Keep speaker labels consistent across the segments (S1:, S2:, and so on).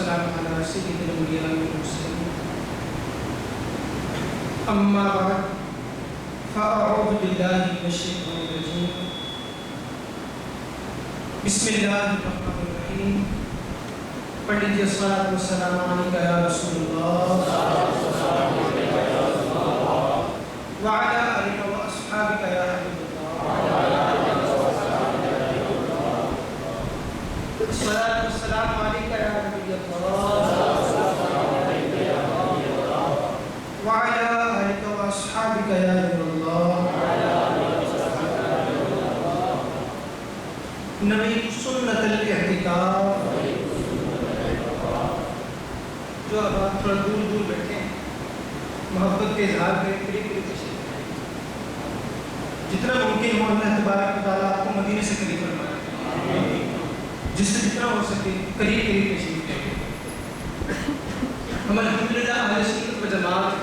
S1: والسلام على سيد الأنبياء والمرسلين أما بعد فأعوذ بالله من الشيطان الرجيم بسم الله الرحمن الرحيم پڑھیے الصلاۃ والسلام علیک یا رسول اللہ وعلى آلك وأصحابك يا حبيب الله الصلاة والسلام عليك يا نبي الله وعلى آلك وأصحابك يا نبي الله نبی سنت الاعتکاف جو اب آپ تھوڑا دور دور بیٹھے ہیں محبت کے اظہار کریں قریب قریب تشریف لائیں جتنا ممکن ہو اللہ تبارک و تعالیٰ آپ کو مدینے سے قریب فرمائے جس سے جتنا ہو سکے قریب قریب تشریف لائیں ہم الحمدللہ اہل سنت و جماعت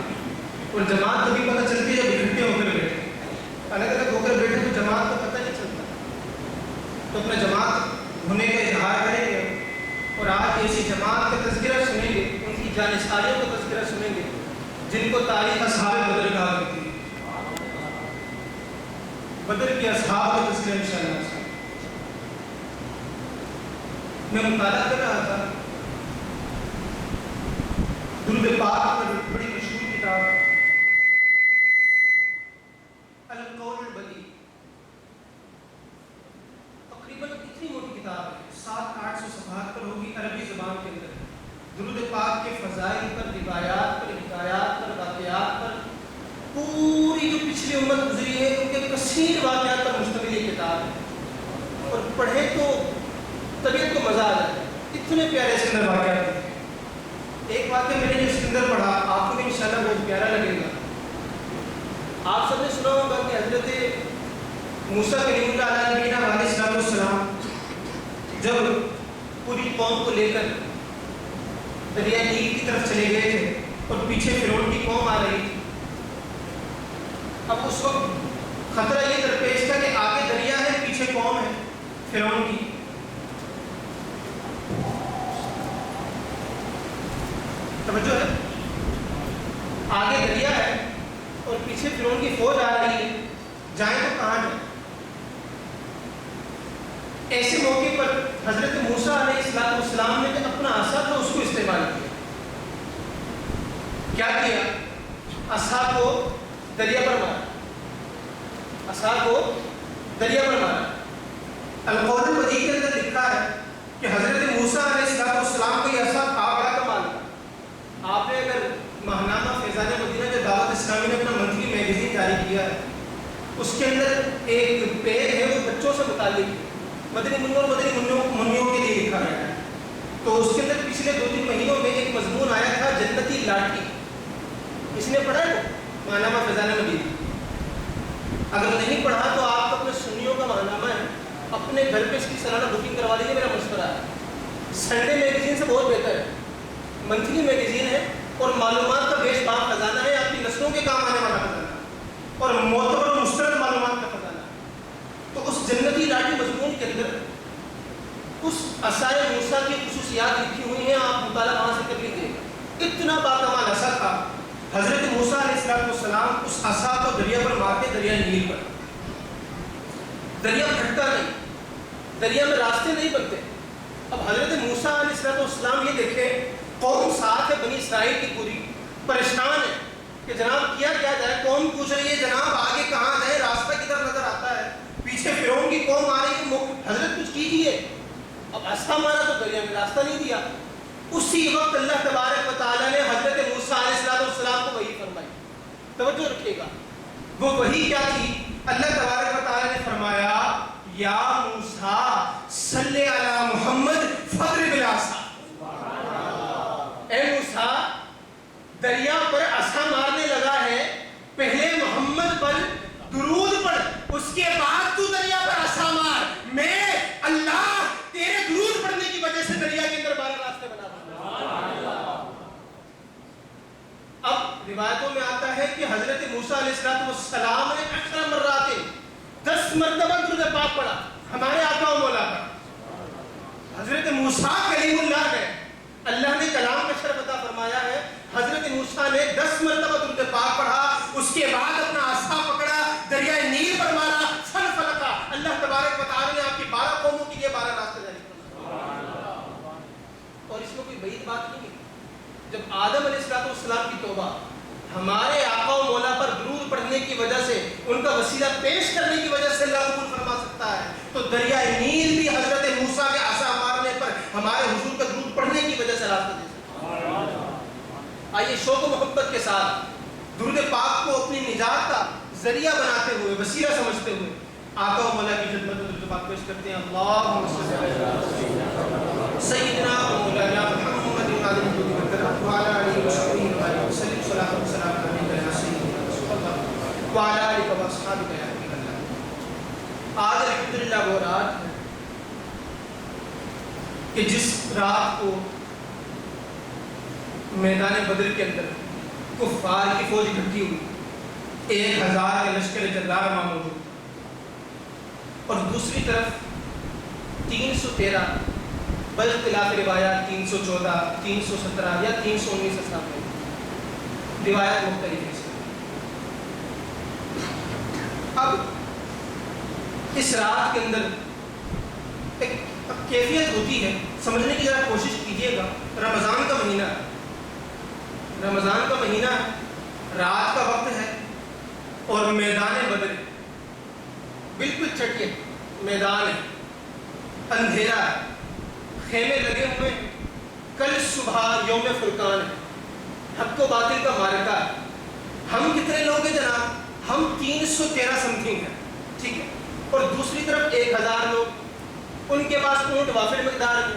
S1: اور جماعت تبھی پتہ چلتی ہے جب اکٹھے ہو کر بیٹھے الگ الگ ہو کر بیٹھے تو جماعت کا پتہ نہیں چلتا تو اپنا جماعت ہونے کا اظہار کریں گے اور آج ایسی جماعت کا تذکرہ سنیں گے ان کی جانثاریوں کا تذکرہ سنیں گے جن کو تاریخ اصحاب بدر کہا کرتی ہے بدر کے اصحاب کا تذکرہ انشاءاللہ میں مطالعہ کر رہا تھا درود پاک پر بڑی مشہور کتاب القول البدیع تقریباً اتنی موٹی کتاب ہے 700-800 صفحات پر ہوگی عربی زبان کے اندر درود پاک کے فضائل پر روایات پر حکایات پر واقعات پر پوری جو پچھلی امت گزری ہے ان کے کثیر واقعات پر مشتمل یہ کتاب ہے اور پڑھیں تو طبیعت کو مزہ آ جائے اتنے پیارے اس کے اندر واقعات ہیں ایک واقعہ میں نے جو اس کے اندر پڑھا آپ کو بھی انشاءاللہ بہت پیارا لگے گا آپ سب نے سنا ہوگا کہ حضرت موسیٰ کلیم اللہ علیہ نبینا علیہ السلام جب پوری قوم کو لے کر دریائے نیل کی طرف چلے گئے تھے اور پیچھے فرعون کی قوم آ رہی تھی اب اس وقت خطرہ یہ درپیش تھا کہ آگے دریا ہے پیچھے قوم ہے فرعون کی توجہ ہے آگے دریا ہے اور پیچھے فرعون کی فوج آ رہی ہے جائیں تو کہاں جائیں ایسے موقع پر حضرت موسیٰ علیہ السلام نے اپنا عصا تھا اس کو استعمال کیا عصا کو دریا پر مارا عصا کو دریا پر مارا القول البدیع کے اندر لکھا ہے کہ حضرت موسیٰ علیہ السلام کو یہ عصا تھا بڑا کمال تھا آپ نے اگر ماہنامہ فیضان مدینہ جو دعوت اسلامی نے اپنا منتھلی میگزین جاری کیا ہے اس کے اندر ایک پیج ہے وہ بچوں سے متعلق مدنی منوں اور مدنی منوں کے لیے لکھا گیا ہے تو اس کے اندر پچھلے 2-3 مہینوں میں ایک مضمون آیا تھا جنتی لاٹھی اس نے پڑھا ہے ماہنامہ فیضان مدینہ اگر نہیں پڑھا تو آپ اپنے سنیوں کا ماہنامہ ہے اپنے گھر پہ اس کی سالانہ بکنگ کروا لیجیے میرا مشورہ ہے سنڈے میگزین سے بہت بہتر ہے منتھلی میگزین ہے اور معلومات کا بیش باب خزانہ ہے آپ کی نسلوں کے کام آنے والا خزانہ اور معتبر و مستند معلومات کا خزانہ تو اس جنتی لاٹھی مضمون کے اندر اس عصائے موسیٰ کی خصوصیات لکھی ہوئی ہیں آپ مطالعہ وہاں سے کر لیجیے اتنا باکمال عصا تھا حضرت موسیٰ علیہ السلام اس عصا کو دریا پر مارتے دریا نیل پر دریا پھٹتا نہیں دریا میں راستے نہیں بنتے اب حضرت موسیٰ علیہ السلام یہ دیکھیں قوم ساتھ ہے بنی اسرائیل کی پوری پریشان ہے کہ جناب کیا جائے قوم پوچھ رہی ہے جناب آگے کہاں جائے راستہ کدھر نظر آتا ہے پیچھے فرعون کی قوم آ رہی ہے حضرت کچھ کیجیے اب عصا مارا تو دریا میں راستہ نہیں دیا اسی وقت اللہ تبارک و تعالیٰ نے حضرت موسیٰ علیہ السلام کو وحی فرمائی توجہ رکھیے گا وہ وحی کیا تھی اللہ تبارک و تعالیٰ نے فرمایا یا موسیٰ صلی علی محمد فضرب العصا اے موسیٰ دریا پر عصا مارنے لگا ہے پہلے محمد پر درود پڑھ اس کے بعد تو دریا پر عصا مار میں اللہ تیرے درود پڑھنے کی وجہ سے دریا کے اندر 12 راستے بنا دوں اب روایتوں میں آتا ہے کہ حضرت موسیٰ علیہ السلام نے 18 مرات 10 مرتبہ درود پاک پڑھا ہمارے آقا و مولا پر حضرت موسیٰ کلیم اللہ ہے اللہ نے کلام کا شرف عطا فرمایا ہے. حضرت موسیٰ نے 10 مرتبہ درود پاک پڑھا, اس کے بعد اپنا عصا پکڑا, دریائے نیل پر مارا, پھل پھلکا. اللہ تبارک و تعالی نے آپ کی 12 قوموں کے لیے 12 راستے جاری فرمائے. اور اس میں کوئی بعید بات نہیں ہے. جب آدم علیہ السلام کی توبہ ہمارے آقا و مولا پر درود پڑھنے کی وجہ سے, ان کا وسیلہ پیش کرنے کی وجہ سے اللہ قبول فرما سکتا ہے, تو دریائے نیل بھی حضرت موسیٰ کے عصا مارنے پر ہمارے حضور کا درود پڑھنے کی وجہ سے راستہ دے سکتا ہے. آئیے شوق و محبت کے ساتھ درود پاک کو اپنی نجات کا ذریعہ بناتے ہوئے, وسیلہ سمجھتے ہوئے آقا و مولا کی خدمت میں درود پاک پیش کرتے ہیں. اللہم صلی علی سیدنا و مولانا محمد وعلی آلہ وصحبہ وسلم صلاۃ و سلام علیہ سیدنا رسول اللہ وعلی آلہ و اصحابہ یا حبیب اللہ. آج الحمدللہ وہ رات ہے کہ جس رات کو میدان بدر کے اندر کفار کی فوج اکٹھی ہوئی, 1000 کے لشکر جرار وہاں موجود, اور دوسری طرف 313 باختلاف روایات 314, 317 یا 319 اسلام میں روایات مختلف ہیں. اب اس رات کے اندر ایک کیفیت ہوتی ہے, سمجھنے کی ذرا کوشش کیجیے گا. رمضان کا مہینہ ہے, رمضان کا مہینہ ہے, رات کا وقت ہے اور میدان بدر ہے, بالکل چٹیے میدان ہے, اندھیرا ہے, خیمے لگے ہوئے ہیں. کل صبح یوم فرقان ہے, حق و باطل کا معرکہ ہے. ہم کتنے لوگ ہیں جناب؟ ہم 313 سمتھنگ ہیں, ٹھیک ہے, اور دوسری طرف 1000 لوگ. ان کے پاس اونٹ وافر مقدار میں,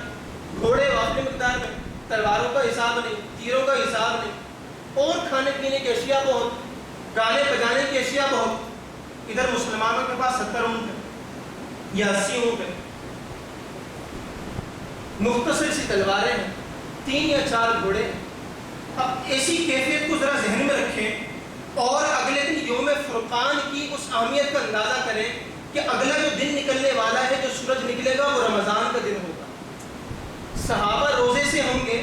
S1: گھوڑے وافر مقدار میں, تلواروں کا حساب نہیں, تیروں کا حساب نہیں, اور کھانے پینے کی اشیاء بہت, گانے بجانے کی اشیاء بہت. ادھر مسلمانوں کے پاس 70 اونٹ ہے یا 80 اونٹ ہے, مختصر سی تلواریں ہیں, 3 یا 4 گھوڑے ہیں. اب ایسی کیفیت کو ذرا ذہن میں رکھیں اور اگلے دن یوم فرقان کی اس اہمیت کا اندازہ کریں کہ اگلا جو دن نکلنے والا ہے, جو سورج نکلے گا, وہ رمضان کا دن ہوگا. صحابہ روزے سے ہوں گے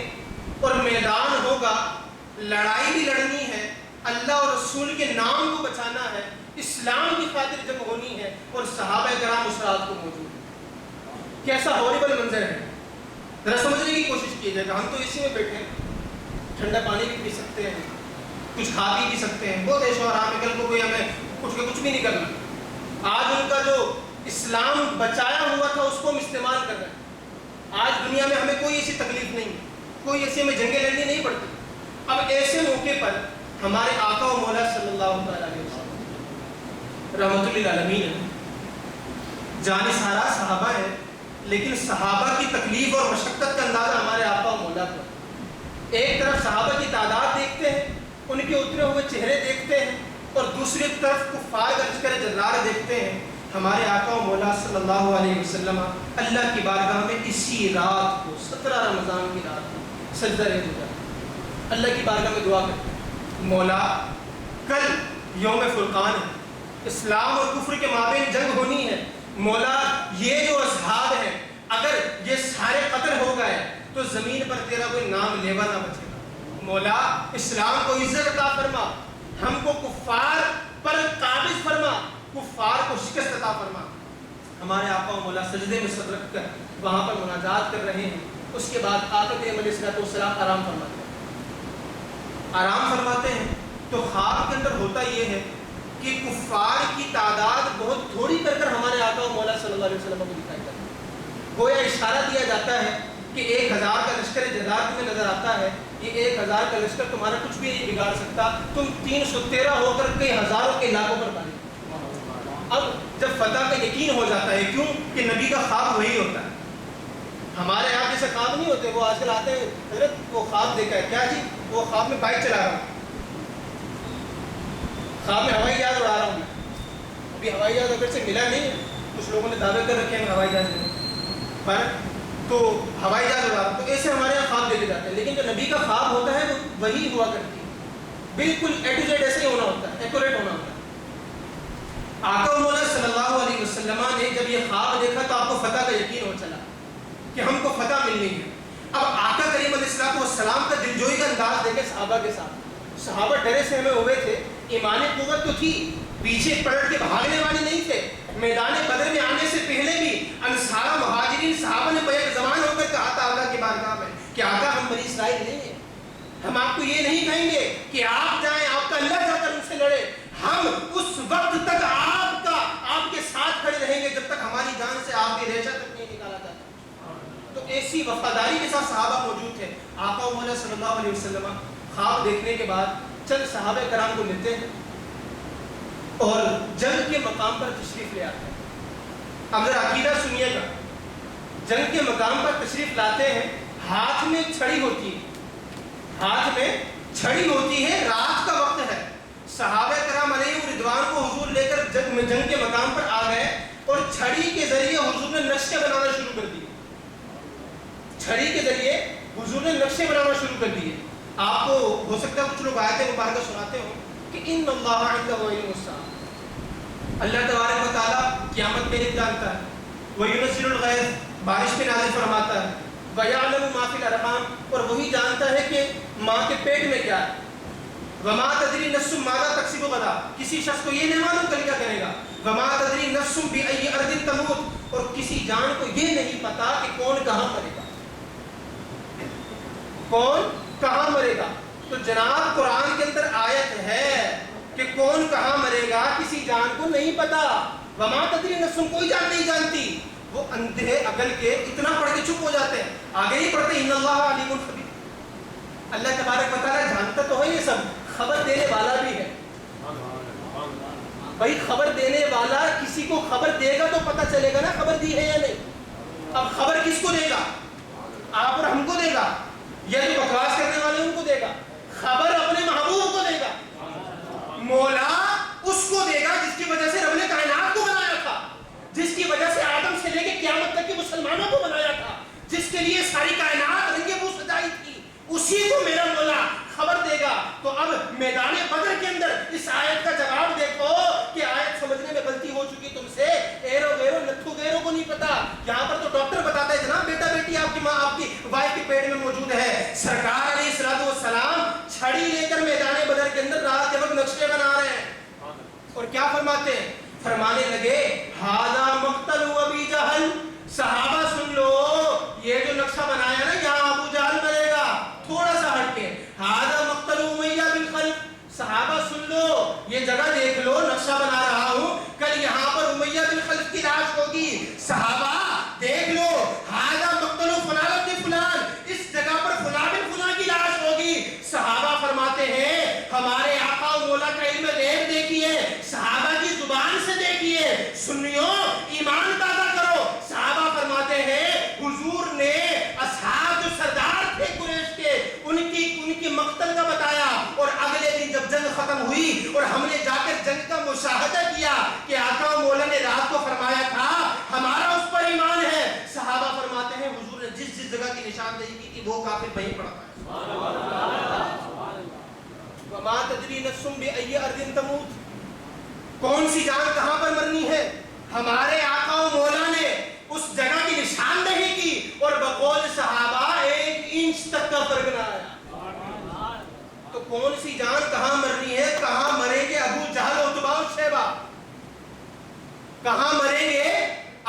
S1: اور میدان ہوگا, لڑائی بھی لڑنی ہے, اللہ اور رسول کے نام کو بچانا ہے, اسلام کی خاطر جنگ ہونی ہے, اور صحابہ کرام اس رات کو موجود ہیں. کیسا ہاریبل منظر ہے, ذرا سمجھنے کی کوشش کیجیے گا. ہم تو اسی میں بیٹھے ہیں, ٹھنڈا پانی بھی پی سکتے ہیں, کچھ کھا بھی سکتے ہیں, بہت ایشو آرام ہے, کل کو کوئی ہمیں کچھ بھی نہیں کرنا. آج ان کا جو اسلام بچایا ہوا تھا اس کو ہم استعمال کر رہے ہیں. آج دنیا میں ہمیں کوئی ایسی تکلیف نہیں, کوئی ایسی ہمیں جنگیں لڑنی نہیں پڑتی. اب ایسے موقع پر ہمارے آقا و مولا صلی اللہ علیہ وسلم رحمت للعالمین ہے, جانثارا صحابہ ہے, لیکن صحابہ کی تکلیف اور مشقت کا اندازہ ہمارے آقا و مولا پر. ایک طرف صحابہ کی تعداد دیکھتے ہیں, ان کے اترے ہوئے چہرے دیکھتے ہیں, اور دوسری طرف کفار کا لشکر جرار دیکھتے ہیں. ہمارے آقا و مولا صلی اللہ علیہ وسلم اللہ کی بارگاہ میں اسی رات کو 17 رمضان کی رات کو سجدہ رہ جاتے ہیں, اللہ کی بارگاہ میں دعا کرتے ہیں, مولا کل یوم فرقان ہے, اسلام اور کفر کے مابین جنگ ہونی ہے. مولا یہ جو اصحاب ہیں اگر یہ سارے قتل ہو گئے تو زمین پر تیرا کوئی نام لیوا نہ بچے گا. مولا اسلام کو عزت عطا فرما, ہم کو کفار پر قابض فرما, کفار کو شکست عطا فرما. ہمارے آقا و مولا سجدے میں سر رکھ کر وہاں پر مناجات کر رہے ہیں. اس کے بعد آقا کریم علیہ السلام آرام فرماتے ہیں, آرام فرماتے ہیں. تو خواب کے اندر ہوتا یہ ہے کہ کفار کی تعداد بہت تھوڑی کر کر ہمارے آقا و مولا صلی اللہ علیہ وسلم کو دکھائی جاتی ہے. گویا اشارہ دیا جاتا ہے کہ 1000 کا لشکر جرار تمہیں نظر آتا ہے, یہ 1000 کا لشکر تمہارا کچھ بھی نہیں بگاڑ سکتا, تم 313 ہو کر کئی ہزاروں کے علاقوں پر پائے. اب جب فتح کا یقین ہو جاتا ہے, کیوں کہ نبی کا خواب وہی ہوتا ہے. ہمارے یہاں جیسے خواب نہیں ہوتے, وہ آج کل آتے ہیں حضرت وہ خواب دیکھا ہے, کیا جی وہ خواب میں بائک چلا رہا ہوں, خواب میں ہوائی جہاز اڑا رہا ہوں. ابھی ہوائی جہاز اگر سے ملا نہیں ہے, کچھ لوگوں نے دعوے کر رکھے ہیں ہوائی جہاز میں, پر تو ہوائی جہاز اڑا رہا ہوں. تو ایسے ہمارے یہاں خواب دیکھے جاتے ہیں, لیکن جو نبی کا خواب ہوتا ہے وہ وہی ہوا کرتی ہے, بالکل اے ٹو زیڈ ایسے ہی ہونا ہوتا ہے, ایکوریٹ ہونا ہوتا ہے. آقا مولا صلی اللہ علیہ وسلم نے جب یہ خواب دیکھا تو آپ کو فتح کا یقین ہو چلا کہ ہم کو فتح ملنی ہے. اب آقا کریم علیہ صحابہ کے ساتھ. صحابہ ڈرے سہمے ہوئے تھے, ایمان قوت تو تھی, پیچھے پلٹ کے بھاگنے والے نہیں تھے. میدان بدر میں آنے سے پہلے بھی انصار مہاجرین صحابہ نے بیک زبان ہو کر کہا تھا آقا کی بارگاہ میں کہ آقا ہم بنی اسرائیل نہیں ہیں, ہم آپ کو یہ نہیں کہیں گے کہ آپ جائیں, آپ کا اللہ جا کر ان سے لڑے, ہم اس وقت تک آپ کے ساتھ کھڑے رہیں گے جب تک ہماری جان سے آپ کی ریشہ تک نہیں نکالا جاتا. تو ایسی وفاداری کے ساتھ صحابہ موجود تھے. آقا مولا صلی اللہ علیہ وسلم خواب دیکھنے کے بعد چند صحابہ کرام کو ملتے ہیں اور جنگ کے مقام پر تشریف لے آتے ہیں. اب ذرا عقیدہ سنیے گا, جنگ کے مقام پر تشریف لاتے ہیں, ہاتھ میں چھڑی ہوتی ہے, ہاتھ میں چھڑی ہوتی ہے, رات کا وقت ہے. صحابہ کرام علیہ رضوان کو حضور لے کر جنگ کے مقام پر آ گئے اور چھڑی کے ذریعے حضور نے نقشے بنانا شروع کر دیے. چھڑی کے ذریعے حضور نے نقشے بنانا شروع کر دیے. آپ کو ہو سکتا ہے کچھ لوگ آیت مبارکہ سناتے ہوں کہ ان اللہ عنده علم الساعہ, اللہ تبارک و تعالیٰ قیامت میں علم جانتا ہے. وَيُنَزِّلُ الْغَيْثَ, بارش پہ نازل فرماتا ہے. وَيَعْلَمُ مَا فِي الْأَرْحَامِ, اور وہی جانتا ہے کہ ماں کے پیٹ میں کیا ہے. وَمَا تَدْرِي نَفْسٌ مَاذَا تَكْسِبُ غَدًا, کسی شخص کو یہ نہیں معلوم کل کیا کرے گا. وَمَا تَدْرِي نَفْسٌ بِأَيِّ أَرْضٍ تَمُوتُ, اور کسی جان کو یہ نہیں پتا کہ کون کہاں مرے گا, کون کہاں مرے گا. تو جناب قرآن کے اندر آیت ہے کہ کون کہاں مرے گا کسی جان کو نہیں پتا. وما تدری نفس, کوئی جان نہیں جانتی. وہ اندھے عقل کے اتنا پڑھ کے چپ ہو جاتے ہیں, آگے ہی پڑھتے ان اللہ علیم خبیر. اللہ تبارک و تعالیٰ جانتا تو ہے یہ سب, خبر دینے والا بھی ہے. بھائی خبر دینے والا کسی کو خبر دے گا تو پتہ چلے گا نا خبر دی ہے یا نہیں. اب خبر کس کو دے گا, آپ اور ہم کو دے گا, یا جو بکواس کرنے والے ان کو دے گا. خبر اپنے محبوب کو دے گا, مولا اس کو دے گا جس کی وجہ سے رب نے کائنات کو بنایا تھا, جس کی وجہ سے آدم سے لے کے قیامت تک کے مسلمانوں کو بنایا تھا, جس کے لیے ساری کائنات رنگے بو سجائی تھی, اسی کو میرا مولا خبر دے گا. تو اب میدان بدر کے اندر اس آیت کا جواب دیکھو کہ آیت سمجھنے میں غلطی ہو چکی تم سے, ایرو گیرو نتھو گیرو کو نہیں پتا. یہاں پر تو ڈاکٹر بتاتا ہے جناب بیٹا بیٹی آپ کی ماں آپ کی وائف کے پیٹ میں موجود ہے. سرکار علیہ الصلوۃ والسلام چھڑی لے کر میدان بدر کے اندر رات کے وقت نقشے بنا رہے ہیں اور کیا فرماتے ہیں, فرمانے لگے ھذا مقتل ابی جہل. صحابہ سن لو, یہ جو نقشہ بنایا نا یہاں ابو جہل مرے گا, تھوڑا سا ہٹ کے. ھذا مقتل امیہ بن خلف, صحابہ سن لو, یہ جگہ دیکھ لو, نقشہ بنا رہا ہوں, کل یہاں پر امیہ بن خلف کی لاش ہوگی. صحابہ دیکھ لو, ھذا مقتل فلان بن فلان, اس جگہ پر فلان بن فلان کی لاش ہوگی. صحابہ فرماتے ہیں ہمارے آقا و مولا کا علم غیب دیکھیے, صحابہ کی زبان سے دیکھیے, سنیو ایمان تازہ کرو. صحابہ فرماتے ہیں حضور نے اصحاب جو سردار تھے قریش کے ان کی مقتل کا بتایا, اور اگلے دن جب جنگ ختم ہوئی اور ہم نے جا کر جنگ کا مشاہدہ کیا کہ آقا و مولا نے رات کو فرمایا تھا ہمارا اس پر ایمان ہے. صحابہ فرماتے ہیں حضور نے جس جس جگہ کی نشاندہی کی تھی وہ کافر وہیں پڑا ہے. وما تدری نفس بأی ارض تموت, کون سی جان کہاں پر مرنی ہے. ہمارے آقا و مولا نے اس جگہ کی نشاندہی کی اور بقول صحابہ 1 انچ تک کا فرق نہ آیا. تو کون سی جان کہاں مرنی ہے, کہاں مریں گے ابو جہل و عتبہ و شیبہ, کہاں مریں گے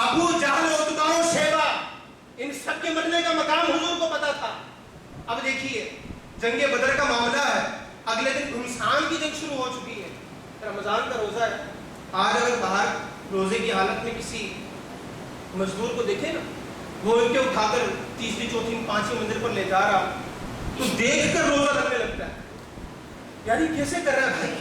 S1: ابو جہل و عتبہ و شیبہ, ان سب کے مرنے کا مقام حضور کو پتا تھا. اب دیکھیے جنگ بدر کا معاملہ ہے, اگلے دن گھمسان کی جنگ شروع ہو چکی ہے, رمضان کا روزہ ہے. آج اگر باہر روزے کی حالت میں کسی مزدور کو دیکھے نا, وہ ان کے اٹھا کر تیسری چوتھی پانچویں منزل پر لے جا رہا, تو دیکھ کر روزہ لگنے لگتا ہے. یار یہ کیسے کر رہا ہے بھائی,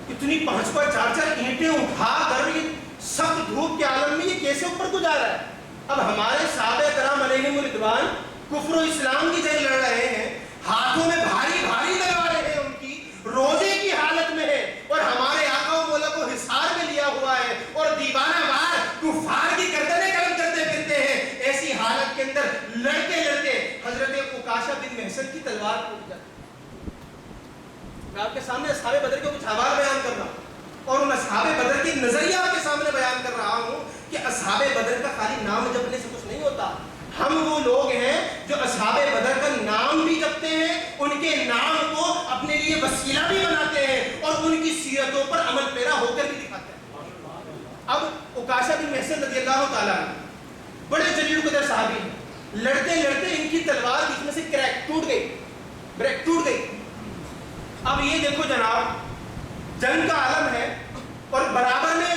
S1: اتنی 5-4 اینٹیں اٹھا کر یہ سخت دھوپ کے عالم میں یہ کیسے اوپر کو جا رہا ہے. اب ہمارے صحابہ کرام علیہم رضوان کفر و اسلام کی جنگ لڑ رہے ہیں, ہاتھوں میں بھاری بھاری تلواریں ہیں, ان کی روزے کی حالت میں ہے, اور ہمارے آقا و مولا کو حصار میں لیا ہوا ہے اور دیوانہ وار کفار کی گردنیں قلم کرتے پھرتے ہیں. ایسی حالت کے اندر لڑتے لڑتے حضرت عکاشہ بن محصن کی تلوار ٹوٹ جاتی. میں آپ کے سامنے اصحاب بدر کے کچھ احوال بیان کر رہا ہوں, اور ان اصحاب بدر کی نظریہ آپ کے سامنے بیان کر رہا ہوں کہ اصحاب بدر کا خالی نام جپنے سے کچھ نہیں ہوتا. ہم وہ لوگ ہیں جو اصحاب بدر کا نام بھی جپتے ہیں, ان کے نام کو لیے وسیلہ بھی بناتے ہیں اور ان کی سیرتوں پر عمل پیرا ہو کر بھی دکھاتے ہیں۔ اب عکاشہ بن محصن رضی اللہ تعالیٰ بڑے جلیل قدر صحابی ہیں، لڑتے لڑتے ان کی تلوار بیچ میں سے کریک ٹوٹ گئی، بریک ٹوٹ گئی۔ اب یہ دیکھو جناب، جنگ کا عالم ہے اور برابر میں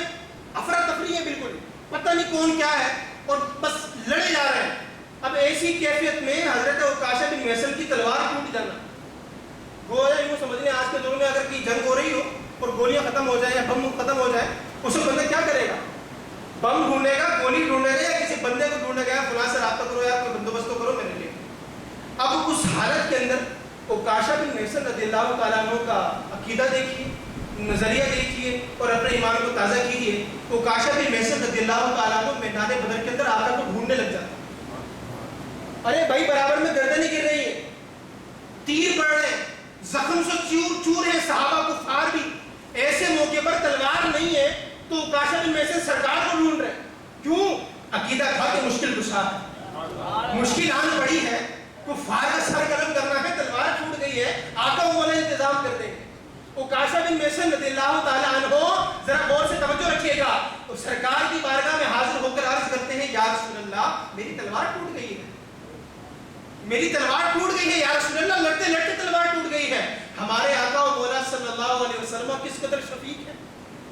S1: افراتفری ہے، بالکل پتہ نہیں کون کیا ہے اور بس لڑے جا رہے ہیں۔ اب ایسی کیفیت میں حضرت عکاشہ بن محصن کی تلوار ٹوٹ جانا، گویا یوں سمجھ لیں آج کے دور میں اگر کوئی جنگ ہو رہی ہو اور گولیاں ختم ہو جائیں یا بم ختم ہو جائے، اس کو بندہ کیا کرے گا؟ بم ڈھونڈے گا، گولی ڈھونڈے گا، یا کسی بندے کو ڈھونڈے گا فلاں سے رابطہ کرو یا کوئی بندوبست تو کرو میرے لیے۔ اب اس حالت کے اندر عکاشہ بن محصن رضی اللہ تعالیٰ عنہ کا عقیدہ دیکھیے، نظریہ دیکھیے اور اپنے ایمان کو تازہ کیجیے۔ عکاشہ بن محصن رضی اللہ تعالیٰ عنہ میدان بدر کے اندر آقا کو ڈھونڈنے لگ جاتا، ارے بھائی برابر میں گردنیں گر رہی ہیں، تیر پڑ رہے ہیں، زخم سے چور چور ہیں صحابہ کفار بھی، ایسے موقع پر تلوار نہیں ہے تو عکاشہ بن محصن سرکار کو ڈھونڈ رہے۔ کیوں؟ عقیدہ تھا کہ مشکل کشا ہے، مشکل آن پڑی ہے، کفار کا سر قلم کرنا ہے، تلوار ٹوٹ گئی ہے، آقا مولا انتظام کر دیں گے۔ عکاشہ بن محصن رضی اللہ تعالیٰ عنہ ذرا غور سے توجہ رکھیے گا، اور سرکار کی بارگاہ میں حاضر ہو کر عرض کرتے ہیں یا رسول اللہ میری تلوار ٹوٹ گئی ہے، میری تلوار ٹوٹ گئی ہے یا رسول اللہ، لڑتے لڑتے تلوار ٹوٹ گئی ہے۔ ہمارے آقا و مولا صلی اللہ علیہ وسلم کس قدر شفیق ہے،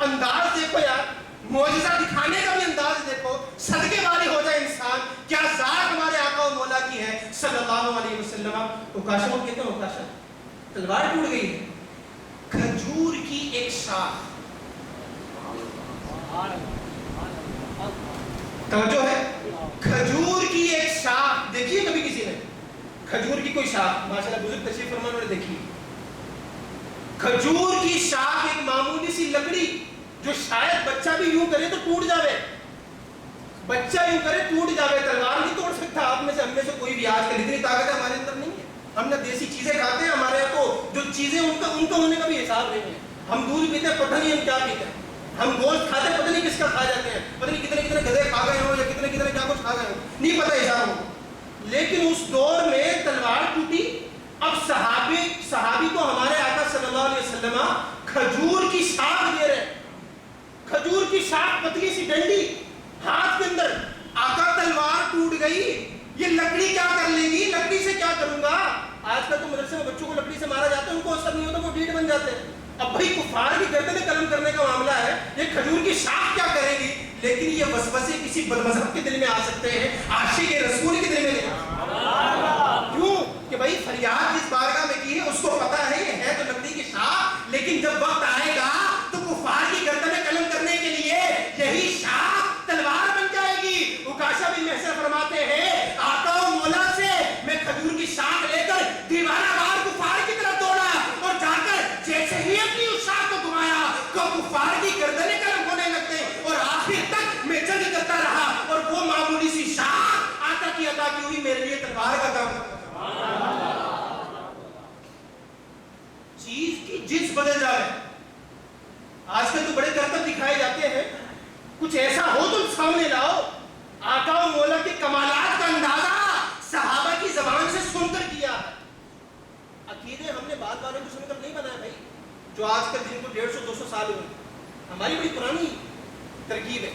S1: انداز دیکھو یار، معجزہ دکھانے کا بھی انداز دیکھو، صدقے والے ہو جائے انسان، کیا ذات ہمارے آقا و مولا کی ہے صلی اللہ علیہ وسلم۔ عکاشہ کو کہتے ہیں عکاشہ تلوار ٹوٹ گئی ہے، کھجور کی ایک شاخ، توجہ ہے، کھجور کی ایک شاخ دیکھیے کبھی کسی نے کھجور کی کوئی شاخ، ماشاءاللہ بزرگ تشریف فرمان والے دیکھیے، کھجور کی شاخ ایک معمولی سی لکڑی جو شاید بچہ بھی یوں کرے تو ٹوٹ جاوے، بچہ یوں کرے ٹوٹ جاوے، تلوار نہیں توڑ سکتا۔ آپ میں سے ہم میں سے کوئی بھی آج کل اتنی طاقت ہمارے اندر نہیں ہے، ہم نے دیسی چیزیں کھاتے ہیں، ہمارے یہاں تو جو چیزیں ان کا ہونے کا بھی حساب نہیں ہے، ہم دودھ پیتے ہیں پتہ نہیں ہم کیا پیتے ہیں، ہم گوشت کھاتے ہیں پتہ نہیں کس کا کھا جاتے ہیں، پتہ نہیں کتنے کتنے گدھے کھا گئے ہوں یا کتنے کتنے کیا کچھ کھا گئے ہوں، نہیں پتہ حساب ہو۔ لیکن اس دور میں تلوار ٹوٹی، اب صحابی کو ہمارے آقا صلی اللہ علیہ وسلم کھجور کی شاخ دے رہے، کھجور کی شاخ پتلی سی ڈنڈی ہاتھ کے اندر، آقا تلوار ٹوٹ گئی، یہ لکڑی کیا کر لے گی، لکڑی سے کیا کروں گا؟ آج کل تو مدرسے میں بچوں کو لکڑی سے مارا جاتا ہے، ان کو اثر نہیں ہوتا، وہ ڈیڑھ بن جاتے ہیں۔ اب بھائی کفار کی گردنیں قلم کرنے کا معاملہ ہے، یہ کھجور کی شاخ کیا کرے گی؟ لیکن یہ وسوسے کسی بدمذہب کے دل میں آ سکتے ہیں، عاشق رسول کے دل میں نہیں آ سکتے۔ کیوں؟ کہ بھائی فریاد جس بارگاہ میں کی ہے اس کو پتا ہے یہ ہے تو لکڑی کی شاخ، لیکن جب وقت آئے گا تو کفار کی گردنیں قلم کرنے کے لیے یہی شاخ تلوار بن جائے گی۔ عکاشہ بن محصن فرماتے ہیں آقا و مولا سے میں کھجور کی شاخ لے کر دیوانہ وار کفار کی طرف دوڑا، اور جا کر جیسے ہی اپنی اس شاخ کو گھمایا تو کفار کی گردنیں قلم ہونے لگتے، اور آخر تک میں جنگ کرتا رہا، اور وہ معمولی سی شاخ آقا کی عطا کی ہوئی میرے لیے تلوار کا کام کرتا۔ چیز کی جنس بدل جائے، آج کل تو بڑے کرتب دکھائے جاتے ہیں، کچھ ایسا ہو تم سامنے لاؤ۔ آقا و مولا کے کمالات کا اندازہ صحابہ کی زبان سے سن کر کیا ہے۔ عقیدے ہم نے بعد والوں کو سن کر نہیں بنایا بھائی، جو آج کل جن کو 150-200 سال ہوئے، ہماری بڑی پرانی ترکیب ہے۔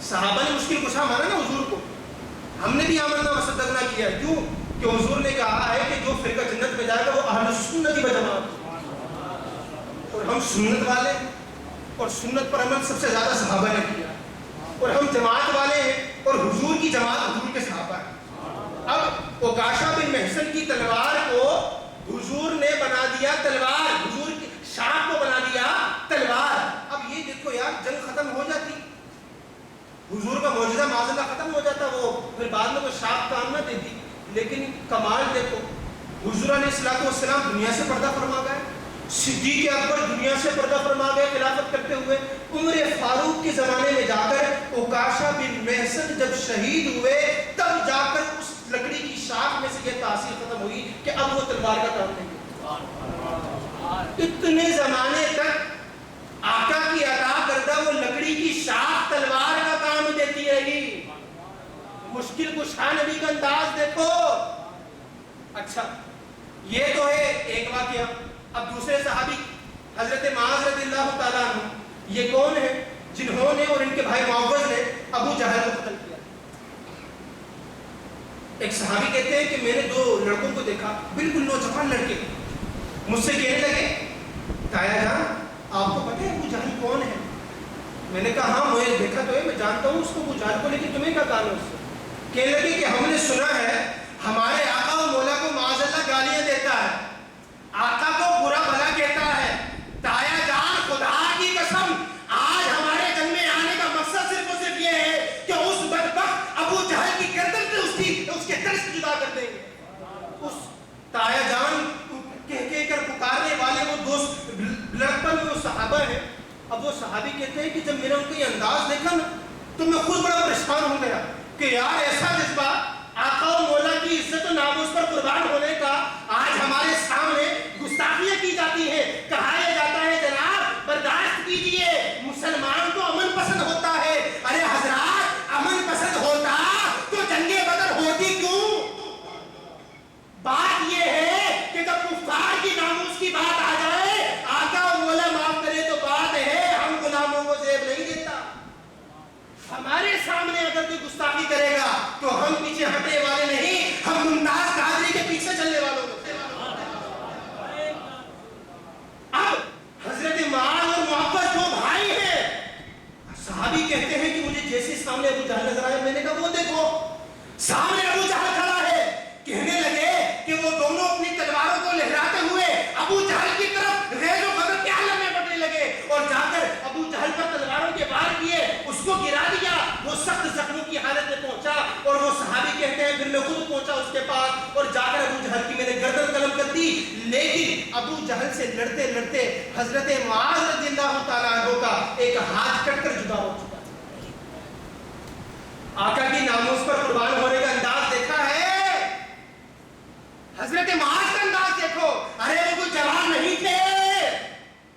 S1: صحابہ نے مشکل کشا مانا نا حضور کو، ہم نے بھی آمنا وصدقنا کیا، کیوں کہ حضور نے کہا ہے کہ جو فرقہ جنت میں جائے گا وہ اہل سنت و جماعت، اور ہم سنت والے ہیں، اور سنت پر عمل سب سے زیادہ صحابہ نے کیا، اور ہم جماعت والے ہیں، اور حضور کی جماعت حضور کے صحابہ ہیں۔ اب عکاشہ بن محصن کی تلوار کو حضور نے بنا دیا تلوار، حضور کی شاخ کو بنا دیا تلوار۔ اب یہ دیکھو یار، جنگ ختم ہو جاتی، حضور کا معجزہ معاذ اللہ ختم ہو جاتا، وہ پھر بعد میں کوئی شاخ کام نہ دیتی، لیکن کمال دیکھو، حضور علیہ الصلوۃ والسلام دنیا سے پردہ فرما گئے، صدیق اکبر دنیا سے پردہ فرما گئے خلافت کرتے ہوئے، عمر فاروق کے زمانے میں جا کر عکاشہ بن محصن جب شہید ہوئے تب جا کر اس لکڑی کی شاخ میں سے یہ تاثیر ختم ہوئی کہ اب وہ تلوار کا کام نہیں ہے۔ اتنے زمانے تک آقا کی عطا کردہ وہ لکڑی کی شاخ تلوار کا کام دیتی رہی۔ مشکل کشا نبی کا انداز دیکھو۔ اچھا یہ تو ہے ایک واقعہ. اب دوسرے صحابی حضرت معاذ رضی اللہ تعالیٰ عنہ، یہ کون ہے جنہوں نے اور ان کے بھائی معوذ نے ابو جہل کو قتل کیا. ایک صحابی کہتے ہیں کہ میں نے دو لڑکوں کو دیکھا، بالکل نوجوان لڑکے، مجھ سے کہنے لگے تایا جان آپ کو پتہ ہے ابو جہل کون ہے؟ میں نے کہا ہاں مجھے دیکھا تو ہے، میں جانتا ہوں اس کو ابو جہل کو، لیکن تمہیں کیا کام ہے اس سے؟ کہنے لگے کہ ہم نے سنا ہے ہمارے آقا و مولا کو معاذ اللہ گالیاں دیتا ہے، آقا کو برا بھلا کہتا ہے. تایا جان خدا کی قسم آج ہمارے جنگ میں آنے کا مقصد صرف اور صرف یہ ہے کہ اس بدبخت ابو جہل کی گردن سے اس کے تن سے جدا کر دیں گے. اس تایا جان کہہ کر پکارنے والے وہ دوست لڑکپن میں وہ صحابہ ہیں. اب وہ صحابی کہتے ہیں کہ جب میں نے ان کو یہ انداز دیکھا نا تو میں خود بڑا پریشان ہو گیا کہ یار ایسا جذبہ آقا و مولا کی عزت و ناموس پر قربان ہونے کا آج ہمارے سامنے گستاخیاں کی جاتی ہیں. کہا یہ جاتا ہے جناب برداشت کیجئے، مسلمان تو امن پسند ہوتا ہے. ارے حضرات امن پسند ہوتا تو جنگ بدر ہوتی کیوں؟ بات یہ ہے کہ جب کفار کی ناموس کی بات آ جائے آقا و مولا معاف کرے تو بات ہے ہم غلاموں کو زیب نہیں دیتا. ہمارے سامنے اگر کوئی گستاخی کرے گا تو ہم پیچھے ہٹنے والے نہیں، ہم ممتاز قادری کے پیچھے چلنے والوں کو. اب حضرت معاذ اور معوذ دو بھائی ہیں. صحابی کہتے ہیں کہ مجھے جیسے سامنے ابو جہل نظر آیا میں نے کہا وہ دیکھو سامنے ابو جہل کھڑا ہے. کہنے لگے کہ وہ دونوں اپنی تلواروں کو لہراتے ہوئے ابو جہل کی طرف ریز و غضب کے عالم میں بڑھنے لگے اور جا کر ابو جہل پر تلواروں کے وار کیے، اس کو گرا دیا. وہ سخت زخموں کی حالت میں پہنچا اور وہ صحابی کہتے ہیں پھر میں خود پہنچا اس کے پاس اور جا کر ابو جہل کی میں نے گردن قلم کر دی. لیکن ابو جہل سے لڑتے لڑتے حضرت معاذ رضی اللہ تعالیٰ عنہ کا ایک ہاتھ کٹ کر جدا ہو چکا. آقا کی ناموس پر قربان ہونے کا انداز دیکھا ہے؟ حضرت معاذ کا انداز دیکھو. ارے وہ کوئی جوان نہیں تھے،